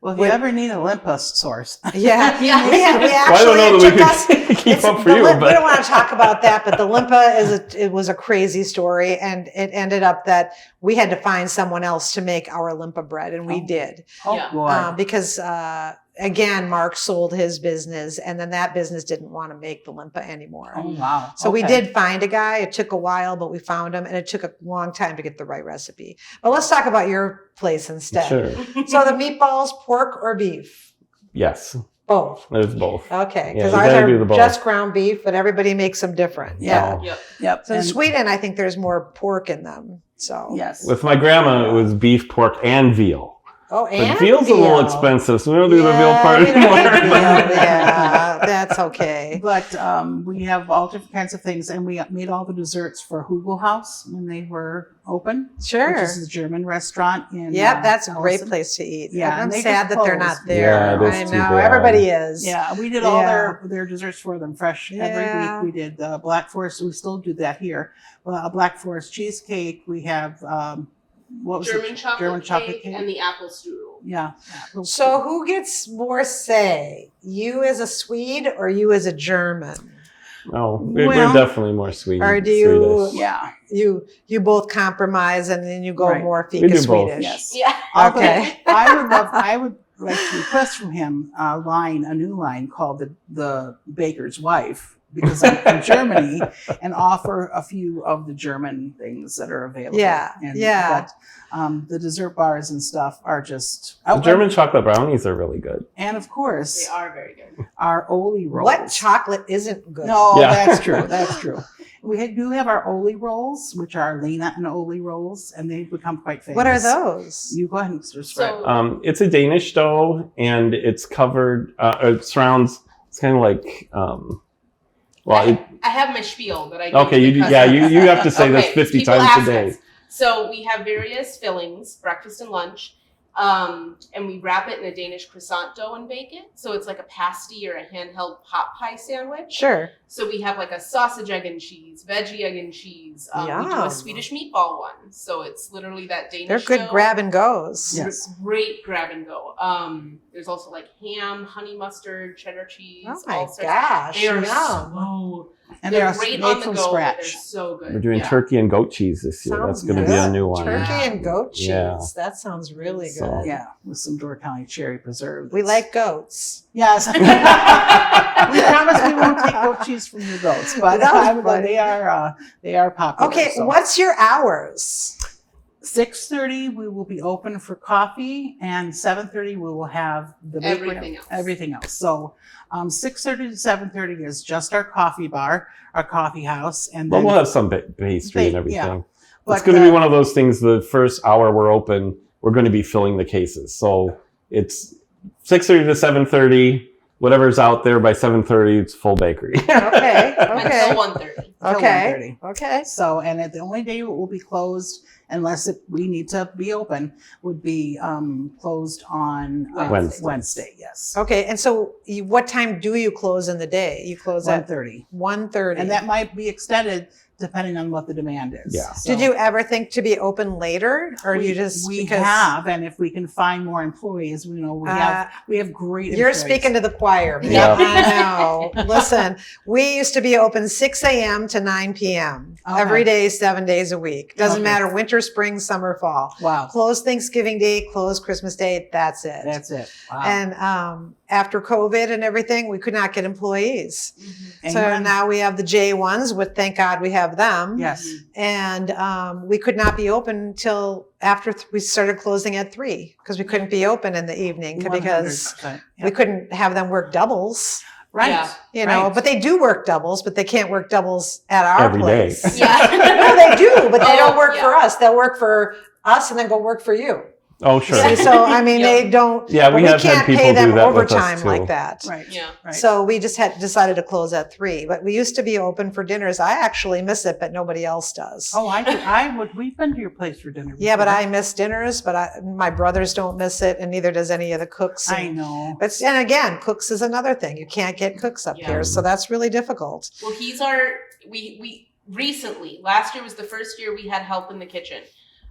Speaker 2: Well, if you ever need a limpa source.
Speaker 1: Yeah,
Speaker 4: Yeah.
Speaker 1: we
Speaker 3: Well, I
Speaker 1: actually
Speaker 3: don't know
Speaker 1: it
Speaker 3: that
Speaker 1: took us.
Speaker 3: we could keep
Speaker 1: it's-
Speaker 3: up for
Speaker 1: the
Speaker 3: you,
Speaker 1: lim- we
Speaker 3: but
Speaker 1: don't want to talk about that, but the limpa it was a crazy story, and it ended up that we had to find someone else to make our limpa bread, and we
Speaker 2: Oh.
Speaker 1: did.
Speaker 2: Oh,
Speaker 4: Yeah.
Speaker 2: boy.
Speaker 1: Because again, Mark sold his business, and then that business didn't want to make the limpa anymore.
Speaker 2: Oh, wow.
Speaker 1: So we
Speaker 2: Okay.
Speaker 1: did find a guy. It took a while, but we found him, and it took a long time to get the right recipe. But let's talk about your place instead.
Speaker 3: sure.
Speaker 1: So the meatballs, pork or beef?
Speaker 3: Yes,
Speaker 1: Both.
Speaker 3: there's both.
Speaker 1: Okay,
Speaker 3: Yeah,
Speaker 1: because
Speaker 3: you
Speaker 1: ours
Speaker 3: gotta do the
Speaker 1: are
Speaker 3: both.
Speaker 1: just ground beef, but everybody makes them different. Yeah.
Speaker 3: No.
Speaker 4: Yep.
Speaker 2: Yep.
Speaker 1: So in
Speaker 2: and-
Speaker 1: Sweden, I think there's more pork in them. So
Speaker 2: Yes.
Speaker 3: With my grandma, it was beef, pork, and veal.
Speaker 1: oh,
Speaker 3: But
Speaker 1: and
Speaker 3: veal's a little
Speaker 1: veal.
Speaker 3: expensive, so we don't do the veal
Speaker 1: Yeah,
Speaker 3: part
Speaker 1: we don't
Speaker 3: anymore.
Speaker 1: do veal. Yeah, that's okay.
Speaker 2: But we have all different kinds of things, and we made all the desserts for Hugel House when they were open,
Speaker 1: Sure.
Speaker 2: which is a German restaurant in.
Speaker 1: Yep, that's a great
Speaker 2: Allison.
Speaker 1: place to eat.
Speaker 2: Yeah,
Speaker 1: I'm
Speaker 2: and they
Speaker 1: sad
Speaker 2: just
Speaker 1: that they're not
Speaker 2: closed.
Speaker 1: there.
Speaker 3: Yeah, it is
Speaker 1: I
Speaker 3: too
Speaker 1: know,
Speaker 3: bad.
Speaker 1: everybody is.
Speaker 2: Yeah, we did all
Speaker 1: Yeah.
Speaker 2: their desserts for them fresh
Speaker 1: Yeah.
Speaker 2: every week. We did Black Forest. We still do that here. Black Forest cheesecake. We have what was
Speaker 4: German
Speaker 2: it?
Speaker 4: chocolate,
Speaker 2: German chocolate
Speaker 4: cake and the apple strudel.
Speaker 2: Yeah.
Speaker 1: So who gets more say? You as a Swede or you as a German?
Speaker 3: Oh, we're
Speaker 2: Well-
Speaker 3: definitely more sweet.
Speaker 1: Or do you-
Speaker 3: Swedish.
Speaker 2: Yeah.
Speaker 1: You both compromise and then you go
Speaker 2: Right.
Speaker 1: more
Speaker 3: We
Speaker 1: Fika
Speaker 3: do both.
Speaker 1: Swedish.
Speaker 2: Yes.
Speaker 4: Yeah.
Speaker 1: Okay.
Speaker 2: I would like to request from him a new line called the Baker's Wife, because I'm from Germany, and offer a few of the German things that are available.
Speaker 1: Yeah, yeah.
Speaker 2: But the dessert bars and stuff are just
Speaker 3: The German chocolate brownies are really good.
Speaker 2: and of
Speaker 4: They
Speaker 2: course
Speaker 4: are very good.
Speaker 2: our Oli rolls.
Speaker 1: What chocolate isn't good?
Speaker 2: No,
Speaker 3: Yeah.
Speaker 2: that's true. That's true. We do have our Oli rolls, which are Lena and Oli rolls, and they've become quite famous.
Speaker 1: What are those?
Speaker 2: You go ahead and describe.
Speaker 4: So
Speaker 3: It's a Danish dough, and it's covered. It surrounds. It's kind of like.
Speaker 4: I have my spiel that I give
Speaker 3: Okay, you do,
Speaker 4: because-
Speaker 3: yeah, you have to say this
Speaker 4: Okay,
Speaker 3: 50
Speaker 4: people
Speaker 3: times
Speaker 4: ask
Speaker 3: a day.
Speaker 4: us. So we have various fillings, breakfast and lunch. And we wrap it in a Danish croissant dough and bake it. So it's like a pasty or a handheld pot pie sandwich.
Speaker 1: Sure.
Speaker 4: So we have like a sausage, egg, and cheese, veggie, egg, and cheese. We do
Speaker 1: Yum.
Speaker 4: a Swedish meatball one. So it's literally that Danish
Speaker 1: They're good
Speaker 4: dough.
Speaker 1: grab and goes.
Speaker 2: Yes.
Speaker 4: Great grab and go. There's also like ham, honey mustard, cheddar cheese.
Speaker 1: Oh my
Speaker 4: all sorts.
Speaker 1: gosh.
Speaker 4: They are
Speaker 1: Yum.
Speaker 4: so,
Speaker 2: And
Speaker 4: they're
Speaker 2: they're
Speaker 4: great
Speaker 2: made
Speaker 4: on the
Speaker 2: from
Speaker 4: go. They're
Speaker 2: scratch.
Speaker 4: so good.
Speaker 3: We're doing
Speaker 4: Yeah.
Speaker 3: turkey and goat cheese this year.
Speaker 1: Sounds
Speaker 3: That's going to be a
Speaker 1: good.
Speaker 3: new one.
Speaker 1: Turkey
Speaker 4: Yeah.
Speaker 1: and goat cheese.
Speaker 3: Yeah.
Speaker 1: That sounds really
Speaker 3: So-
Speaker 1: good.
Speaker 2: Yeah, with some Door County cherry preserve.
Speaker 1: We like goats.
Speaker 2: Yes. We promise we won't take goat cheese from your goats, but
Speaker 1: That was funny.
Speaker 2: they are popular.
Speaker 1: Okay,
Speaker 2: so.
Speaker 1: what's your hours?
Speaker 2: 6:30 we will be open for coffee, and 7:30 we will have the bakery,
Speaker 4: Everything else.
Speaker 2: Everything else. So 6:30 to 7:30 is just our coffee bar, our coffee house, and
Speaker 3: But
Speaker 2: then
Speaker 3: we'll have some pastry and
Speaker 2: Yeah.
Speaker 3: everything.
Speaker 2: But,
Speaker 3: It's going to be one of those things. The first hour we're open, we're going to be filling the cases. So it's 6:30 to 7:30. Whatever's out there by 7:30, it's full bakery.
Speaker 1: Okay,
Speaker 4: Until
Speaker 1: okay,
Speaker 4: 1:30.
Speaker 2: till
Speaker 1: okay,
Speaker 2: 1:30.
Speaker 1: okay.
Speaker 2: So, and the only day it will be closed, unless we need to be open, would be closed on Wednesday. Yes,
Speaker 1: Okay, and so what time do you close in the day? You close at
Speaker 2: 1:30,
Speaker 1: 1:30.
Speaker 2: and that might be extended depending on what the demand is.
Speaker 3: Yeah.
Speaker 2: So
Speaker 1: Did you ever think to be open later, or you just
Speaker 2: we
Speaker 1: because
Speaker 2: have, and if we can find more employees, we have great.
Speaker 1: You're
Speaker 2: employees.
Speaker 1: speaking to the choir. man.
Speaker 3: Yeah.
Speaker 1: I know. Listen, we used to be open 6 a.m. to 9 p.m.
Speaker 2: Okay.
Speaker 1: every day, 7 days a week. Doesn't
Speaker 2: Okay.
Speaker 1: matter winter, spring, summer, fall.
Speaker 2: Wow,
Speaker 1: Close Thanksgiving Day, close Christmas Day. That's it.
Speaker 2: that's it. Wow.
Speaker 1: And after COVID and everything, we could not get employees. So
Speaker 2: Amen.
Speaker 1: now we have the J1s, with thank God we have them.
Speaker 2: Yes.
Speaker 1: And we could not be open until after we started closing at 3 because we couldn't be open in the evening because
Speaker 2: 100%.
Speaker 1: we couldn't have them work doubles.
Speaker 2: Right.
Speaker 4: Yeah.
Speaker 1: You know,
Speaker 2: Right.
Speaker 1: but they do work doubles, but they can't work doubles at our
Speaker 3: Every day.
Speaker 1: place.
Speaker 4: Yeah.
Speaker 1: No, they do, but they
Speaker 4: Oh,
Speaker 1: don't work
Speaker 4: yeah.
Speaker 1: for us. They'll work for us and then go work for you.
Speaker 3: Oh, sure.
Speaker 1: See, so I mean,
Speaker 4: Yeah.
Speaker 1: they don't.
Speaker 3: Yeah, we
Speaker 1: but
Speaker 3: have had
Speaker 1: can't
Speaker 3: people
Speaker 1: pay
Speaker 3: do
Speaker 1: them
Speaker 3: that with us,
Speaker 1: overtime
Speaker 3: too.
Speaker 1: like that.
Speaker 2: Right.
Speaker 4: Yeah.
Speaker 2: Right.
Speaker 1: So we just had decided to close at 3, but we used to be open for dinners. I actually miss it, but nobody else does.
Speaker 2: Oh, I do. I would. We've been to your place for dinner.
Speaker 1: Yeah, but
Speaker 2: before.
Speaker 1: I miss dinners, but my brothers don't miss it, and neither does any of the cooks.
Speaker 2: I
Speaker 1: And,
Speaker 2: know.
Speaker 1: but and again, cooks is another thing. You can't get cooks up
Speaker 4: Yeah.
Speaker 1: here, so that's really difficult.
Speaker 4: Well, he's we recently, last year was the first year we had help in the kitchen.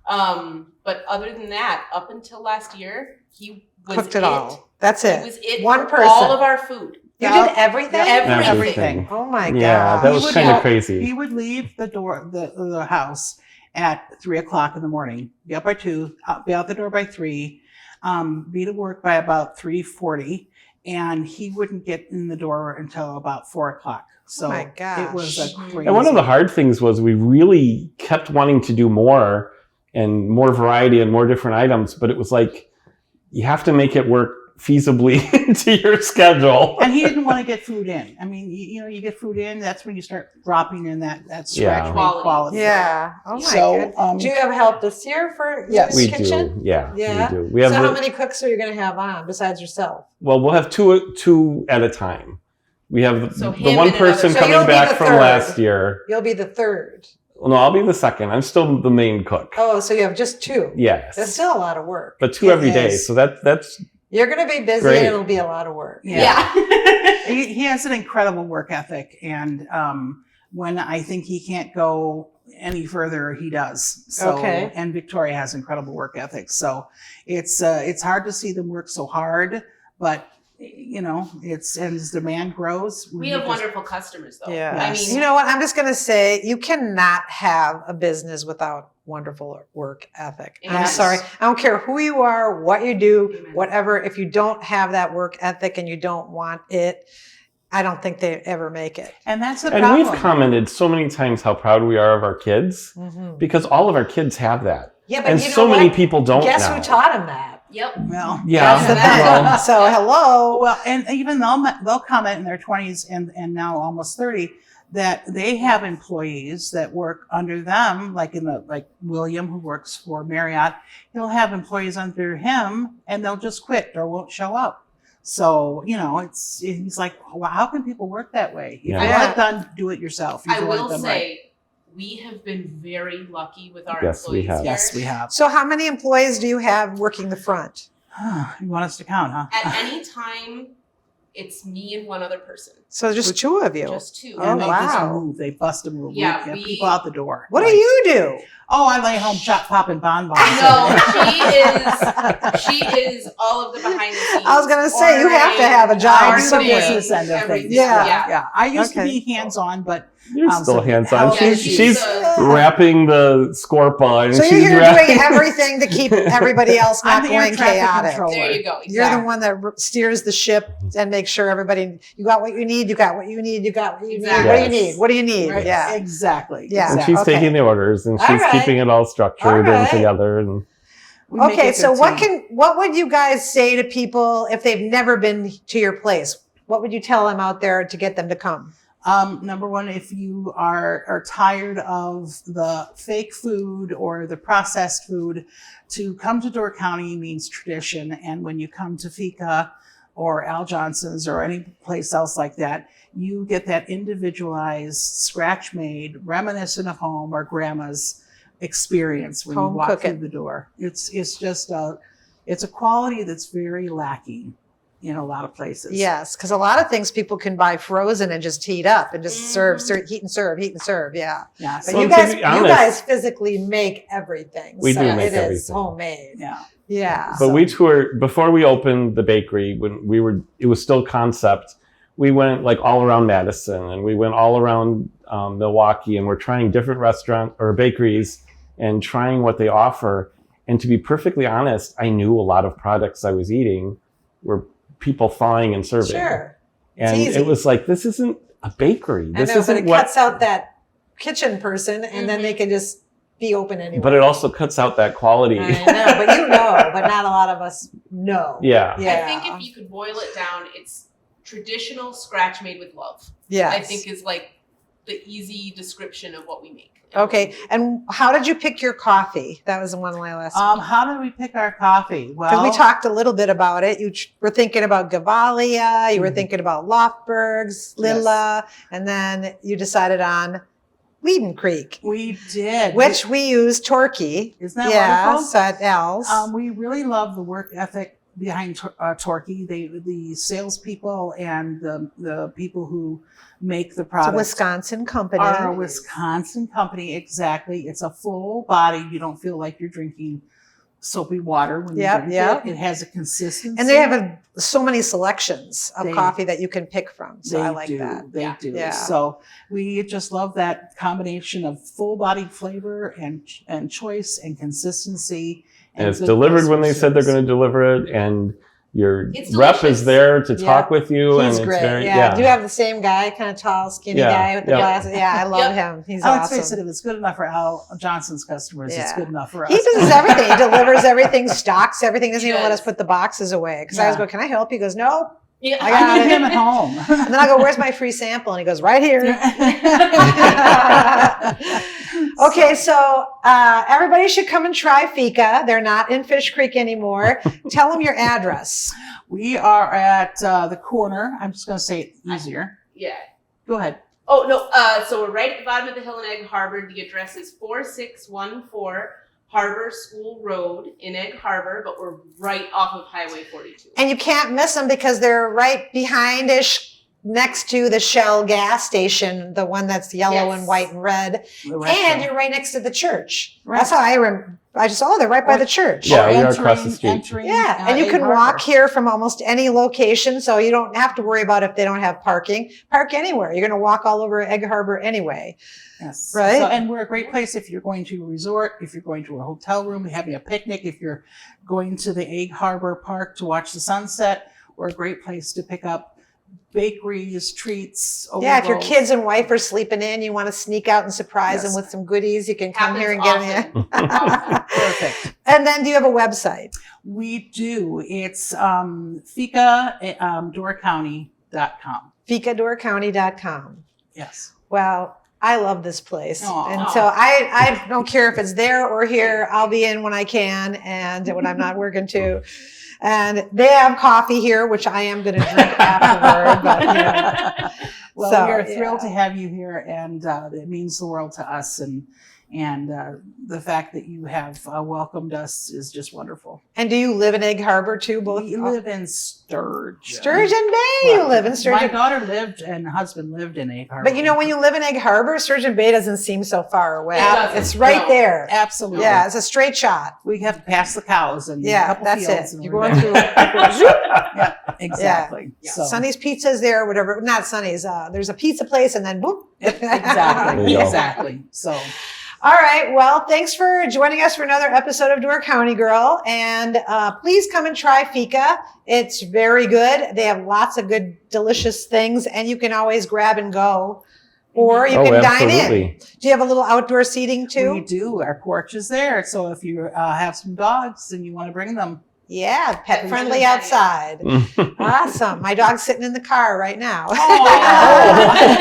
Speaker 4: But other than that, up until last year, he was
Speaker 1: Cooked it all. That's
Speaker 4: He
Speaker 1: it.
Speaker 4: was it
Speaker 1: One
Speaker 4: for
Speaker 1: person.
Speaker 4: all of our food.
Speaker 1: You
Speaker 2: Yeah.
Speaker 1: did everything.
Speaker 2: Everything.
Speaker 1: Oh my
Speaker 3: Yeah,
Speaker 1: god!
Speaker 3: that
Speaker 2: He
Speaker 3: was
Speaker 2: would
Speaker 3: kind of
Speaker 2: help-
Speaker 3: crazy.
Speaker 2: He would leave the door, the house at 3:00 in the morning. Be up by 2. Be out the door by 3. Be to work by about 3:40, and he wouldn't get in the door until about 4:00. So
Speaker 1: Oh my
Speaker 2: it was a
Speaker 4: gosh.
Speaker 2: crazy.
Speaker 3: And one of the hard things was we really kept wanting to do more and more variety and more different items, but it was like you have to make it work feasibly into your schedule.
Speaker 2: And he didn't want to get food in. I mean, you get food in, that's when you start dropping in that stretch
Speaker 3: Yeah.
Speaker 2: quality.
Speaker 1: Yeah. Oh my
Speaker 2: So,
Speaker 1: god. Do you have help this year for
Speaker 2: Yes.
Speaker 1: your
Speaker 3: We
Speaker 1: kitchen?
Speaker 3: do, yeah,
Speaker 1: Yeah?
Speaker 3: we do. We have
Speaker 1: So how many cooks are you going to have on besides yourself?
Speaker 3: well, we'll have two at a time. We have
Speaker 4: So
Speaker 3: the
Speaker 4: him
Speaker 3: one
Speaker 4: and another-
Speaker 3: person
Speaker 1: So
Speaker 3: coming
Speaker 1: you'll be
Speaker 3: back
Speaker 1: the
Speaker 3: from
Speaker 1: third.
Speaker 3: last year.
Speaker 1: You'll be the third.
Speaker 3: Well, no, I'll be the second. I'm still the main cook.
Speaker 1: Oh, so you have just 2.
Speaker 3: Yes,
Speaker 1: That's still a lot of work.
Speaker 3: but 2
Speaker 2: It
Speaker 3: every day.
Speaker 2: is.
Speaker 3: So that's
Speaker 1: You're going to be busy
Speaker 3: Great.
Speaker 1: and it'll be a lot of work.
Speaker 2: Yeah.
Speaker 4: Yeah.
Speaker 2: He has an incredible work ethic, and when I think he can't go any further, he does. So,
Speaker 1: Okay.
Speaker 2: And Victoria has incredible work ethic, so it's hard to see them work so hard, but it's as demand grows.
Speaker 4: We have wonderful customers, though.
Speaker 1: Yeah.
Speaker 4: I
Speaker 2: Yes.
Speaker 4: mean,
Speaker 1: You know what? I'm just going to say you cannot have a business without wonderful work ethic. I'm
Speaker 4: Yes.
Speaker 1: sorry. I don't care who you are, what you do,
Speaker 4: Amen.
Speaker 1: whatever. If you don't have that work ethic and you don't want it, I don't think they ever make it.
Speaker 2: And that's the
Speaker 3: and
Speaker 2: problem.
Speaker 3: we've commented so many times how proud we are of our kids
Speaker 1: Mhm.
Speaker 3: because all of our kids have that,
Speaker 1: Yeah, but
Speaker 3: and
Speaker 1: you know
Speaker 3: so many
Speaker 1: what?
Speaker 3: people don't
Speaker 1: Guess
Speaker 3: now.
Speaker 1: who taught him that?
Speaker 4: Yep.
Speaker 2: Well,
Speaker 3: Yeah,
Speaker 1: That's the
Speaker 4: Well-
Speaker 1: thing. So hello.
Speaker 2: well, and even they'll comment in their 20s and now almost 30 that they have employees that work under them, like William, who works for Marriott. He'll have employees under him, and they'll just quit or won't show up. So he's like, well, how can people work that way? If
Speaker 3: Yeah.
Speaker 2: you want it done, do it yourself. You
Speaker 4: I
Speaker 2: want it
Speaker 4: will
Speaker 2: done
Speaker 4: say, We have been very lucky with our
Speaker 3: Yes, we
Speaker 4: employees
Speaker 3: have.
Speaker 4: here.
Speaker 2: Yes, we have.
Speaker 1: So how many employees do you have working the front?
Speaker 2: You want us to count, huh?
Speaker 4: At any time, it's me and one other person.
Speaker 1: So just two of you.
Speaker 4: Just two.
Speaker 1: Oh,
Speaker 2: And they just
Speaker 1: wow.
Speaker 2: move. They bust a move.
Speaker 4: Yeah,
Speaker 2: We
Speaker 4: we-
Speaker 2: get people out the door.
Speaker 1: What do
Speaker 2: Like,
Speaker 1: you do?
Speaker 2: Oh, I lay home popping bonbons.
Speaker 4: No, she is all of the behind the scenes.
Speaker 1: I was gonna say, you have to have a job
Speaker 2: I do the
Speaker 1: somewhere.
Speaker 2: business end of
Speaker 4: Everything.
Speaker 2: things.
Speaker 1: Yeah.
Speaker 2: Yeah. I used to
Speaker 1: Okay.
Speaker 2: be hands-on, but
Speaker 3: You're still
Speaker 2: so
Speaker 3: hands-on.
Speaker 2: help-
Speaker 4: Yeah,
Speaker 3: She's
Speaker 4: the-
Speaker 3: wrapping the scorpa, and
Speaker 1: So you're
Speaker 3: she's
Speaker 1: here
Speaker 3: wrapping.
Speaker 1: doing everything to keep everybody else
Speaker 2: I'm
Speaker 1: not
Speaker 2: the air
Speaker 1: going
Speaker 2: traffic
Speaker 1: chaotic.
Speaker 2: controller.
Speaker 4: There you go.
Speaker 1: You're
Speaker 4: Exactly.
Speaker 1: the one that steers the ship and makes sure everybody, you got what you need, you got what you need, you got what you need.
Speaker 4: Exactly.
Speaker 1: What do you
Speaker 3: Yes.
Speaker 1: need? What do you need?
Speaker 2: Right?
Speaker 1: Yeah.
Speaker 2: Exactly.
Speaker 1: Yeah.
Speaker 3: And
Speaker 2: Exactly.
Speaker 3: she's
Speaker 1: Okay.
Speaker 3: taking the orders, and
Speaker 1: All
Speaker 3: she's
Speaker 1: right.
Speaker 3: keeping it all structured
Speaker 1: All
Speaker 3: and
Speaker 1: right.
Speaker 3: together. And
Speaker 2: We make
Speaker 1: Okay,
Speaker 2: a
Speaker 1: so
Speaker 2: good team.
Speaker 1: what would you guys say to people if they've never been to your place? What would you tell them out there to get them to come?
Speaker 2: Number one, if you are tired of the fake food or the processed food, to come to Door County means tradition. And when you come to Fika or Al Johnson's or any place else like that, you get that individualized, scratch-made, reminiscent of home or grandma's experience when
Speaker 1: Home
Speaker 2: you walk
Speaker 1: cooking.
Speaker 2: through the door. It's just it's a quality that's very lacking in a lot of places.
Speaker 1: Yes, because a lot of things people can buy frozen and just heat up and just serve,
Speaker 4: Mhm.
Speaker 1: heat and serve, heat and serve. Yeah.
Speaker 2: Yeah.
Speaker 1: But
Speaker 2: So
Speaker 3: Well,
Speaker 1: you
Speaker 3: to
Speaker 1: guys,
Speaker 3: be honest-
Speaker 1: physically make everything.
Speaker 3: We
Speaker 1: so
Speaker 3: do make
Speaker 1: it is
Speaker 3: everything.
Speaker 1: homemade.
Speaker 2: yeah.
Speaker 1: Yeah.
Speaker 3: But we toured before we opened the bakery. When it was still concept. We went like all around Madison, and we went all around Milwaukee, and we're trying different restaurant or bakeries and trying what they offer. And to be perfectly honest, I knew a lot of products I was eating were people thawing and serving.
Speaker 1: Sure.
Speaker 3: And
Speaker 1: easy.
Speaker 3: it was like, this isn't a bakery.
Speaker 1: I
Speaker 3: This
Speaker 1: know, but
Speaker 3: isn't
Speaker 1: it
Speaker 3: what.
Speaker 1: cuts out that kitchen person, and then they can just be open anyway.
Speaker 3: But it also cuts out that quality.
Speaker 1: I know, but you know, but not a lot of us know.
Speaker 3: Yeah.
Speaker 1: Yeah.
Speaker 4: I think if you could boil it down, it's traditional scratch made with love.
Speaker 1: Yes.
Speaker 4: I think is like the easy description of what we make.
Speaker 1: Okay. And how did you pick your coffee? That was one of my last.
Speaker 2: How did we pick our coffee?
Speaker 1: Because
Speaker 2: Well,
Speaker 1: we talked a little bit about it. You were thinking about Gavalia, you were
Speaker 2: Mhm.
Speaker 1: thinking about Lofberg's, Lilla, and then you decided on Weeden Creek,
Speaker 2: we did.
Speaker 1: which we use Torquay.
Speaker 2: Isn't that
Speaker 1: Yes, at Al's.
Speaker 2: we really love the work ethic behind Torquay. The salespeople and the people who make the
Speaker 1: It's a
Speaker 2: products
Speaker 1: Wisconsin company.
Speaker 2: are a Wisconsin company. Exactly. It's a full body. You don't feel like you're drinking soapy water when you
Speaker 1: Yep,
Speaker 2: drink
Speaker 1: yep.
Speaker 2: it. It has a consistency.
Speaker 1: And they have so many selections of
Speaker 2: They-
Speaker 1: coffee that you can pick from. So I like
Speaker 2: do.
Speaker 1: that.
Speaker 2: They
Speaker 4: Yeah.
Speaker 2: do.
Speaker 1: Yeah.
Speaker 2: So we just love that combination of full-bodied flavor and choice and consistency.
Speaker 3: And it's
Speaker 2: good
Speaker 3: delivered when they
Speaker 2: customer
Speaker 3: said they're
Speaker 2: service.
Speaker 3: going to deliver it, and your
Speaker 4: It's
Speaker 3: rep
Speaker 4: delicious.
Speaker 3: is there to
Speaker 1: Yeah.
Speaker 3: talk with you,
Speaker 1: He's
Speaker 3: and it's
Speaker 1: great.
Speaker 3: very
Speaker 1: Do you have the same guy, kind of tall, skinny
Speaker 3: Yeah,
Speaker 1: guy with the
Speaker 3: yeah.
Speaker 1: glasses? Yeah, I love
Speaker 4: Yep.
Speaker 1: him. He's
Speaker 2: Let's face it,
Speaker 1: awesome.
Speaker 2: if it's good enough for Al Johnson's customers, it's
Speaker 1: Yeah.
Speaker 2: good enough for us.
Speaker 1: He does everything. He delivers everything, stocks everything. Doesn't
Speaker 4: He
Speaker 1: even let
Speaker 4: does.
Speaker 1: us put the boxes away. Because I always
Speaker 2: Yeah.
Speaker 1: go, "Can I help?" He goes, "No."
Speaker 4: Yeah.
Speaker 1: I got
Speaker 2: I need
Speaker 1: it.
Speaker 2: him at home.
Speaker 1: And then I go, "Where's my free sample?" And he goes, "Right here." Okay, so everybody should come and try Fika. They're not in Fish Creek anymore. Tell them your address.
Speaker 2: We are at the corner. I'm just going to say it easier.
Speaker 4: Yeah.
Speaker 2: Go ahead.
Speaker 4: Oh no. So we're right at the bottom of the hill in Egg Harbor. The address is 4614 Harbor School Road in Egg Harbor, but we're right off of Highway 42.
Speaker 1: And you can't miss them because they're right behind-ish next to the Shell gas station, the one that's yellow
Speaker 4: Yes.
Speaker 1: and white and red.
Speaker 2: The
Speaker 1: And
Speaker 2: restaurant.
Speaker 1: you're right next to the church.
Speaker 2: Right.
Speaker 1: That's how I just, they're right by the church.
Speaker 3: Yeah,
Speaker 2: Or
Speaker 3: we are across the street.
Speaker 2: entering,
Speaker 1: Yeah, and you
Speaker 2: Egg
Speaker 1: can
Speaker 2: Harbor.
Speaker 1: walk here from almost any location, so you don't have to worry about if they don't have parking. Park anywhere. You're going to walk all over Egg Harbor anyway.
Speaker 2: Yes.
Speaker 1: Right?
Speaker 2: So, and we're a great place if you're going to a resort, if you're going to a hotel room, having a picnic, if you're going to the Egg Harbor Park to watch the sunset. We're a great place to pick up bakeries, treats.
Speaker 1: Yeah, if your
Speaker 2: overloads.
Speaker 1: kids and wife are sleeping in, you want to sneak out and surprise them
Speaker 2: Yes.
Speaker 1: with some goodies, you can come
Speaker 4: Happens
Speaker 1: here and get them.
Speaker 4: often. Often.
Speaker 2: Perfect.
Speaker 1: And then do you have a website?
Speaker 2: We do. It's Fika doorcounty.com.
Speaker 1: FikaDoorCounty.com.
Speaker 2: Yes.
Speaker 1: Well, I love this place.
Speaker 2: Aw.
Speaker 1: And so I don't care if it's there or here. I'll be in when I can and when I'm not working too. And they have coffee here, which I am going to drink afterward. But, you know.
Speaker 2: Well,
Speaker 1: So,
Speaker 2: we are thrilled to have you here, and it means the world to us. And the fact that you have welcomed us is just wonderful.
Speaker 1: And do you live in Egg Harbor too? Both
Speaker 2: We live in Sturgeon.
Speaker 1: Sturgeon Bay. You live in Sturgeon.
Speaker 2: My daughter lived and husband lived in Egg Harbor.
Speaker 1: But you know, when you live in Egg Harbor, Sturgeon Bay doesn't seem so far away.
Speaker 4: It doesn't.
Speaker 1: It's right
Speaker 4: No.
Speaker 1: there.
Speaker 2: Absolutely.
Speaker 1: Yeah, it's a straight shot.
Speaker 2: We have to pass the cows and a
Speaker 1: Yeah,
Speaker 2: couple
Speaker 1: that's
Speaker 2: fields.
Speaker 1: it.
Speaker 2: and
Speaker 1: You're
Speaker 2: we're
Speaker 1: going
Speaker 2: there.
Speaker 1: through.
Speaker 2: Yeah, exactly.
Speaker 4: Yeah.
Speaker 2: So,
Speaker 1: Sonny's Pizza's there, whatever. Not Sonny's. There's a pizza place, and then boop.
Speaker 3: There
Speaker 2: exactly.
Speaker 3: you go.
Speaker 2: Exactly. So,
Speaker 1: All right. Well, thanks for joining us for another episode of Door County Girl. And please come and try Fika. It's very good. They have lots of good, delicious things, and you can always grab and go. Or you can dine in.
Speaker 3: absolutely.
Speaker 1: Do you have a little outdoor seating too?
Speaker 2: we do. Our porch is there. So if you have some dogs and you want to bring them,
Speaker 1: Yeah, pet
Speaker 4: Please
Speaker 1: friendly
Speaker 4: do.
Speaker 1: outside. Awesome. My dog's sitting in the car right now.
Speaker 2: Oh.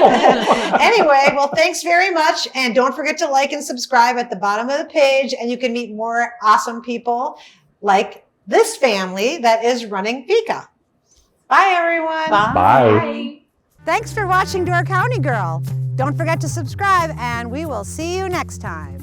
Speaker 1: Anyway, well, thanks very much. And don't forget to like and subscribe at the bottom of the page. And you can meet more awesome people like this family that is running Fika. Bye, everyone.
Speaker 3: Bye.
Speaker 1: Thanks for watching Door County Girl. Don't forget to subscribe, and we will see you next time.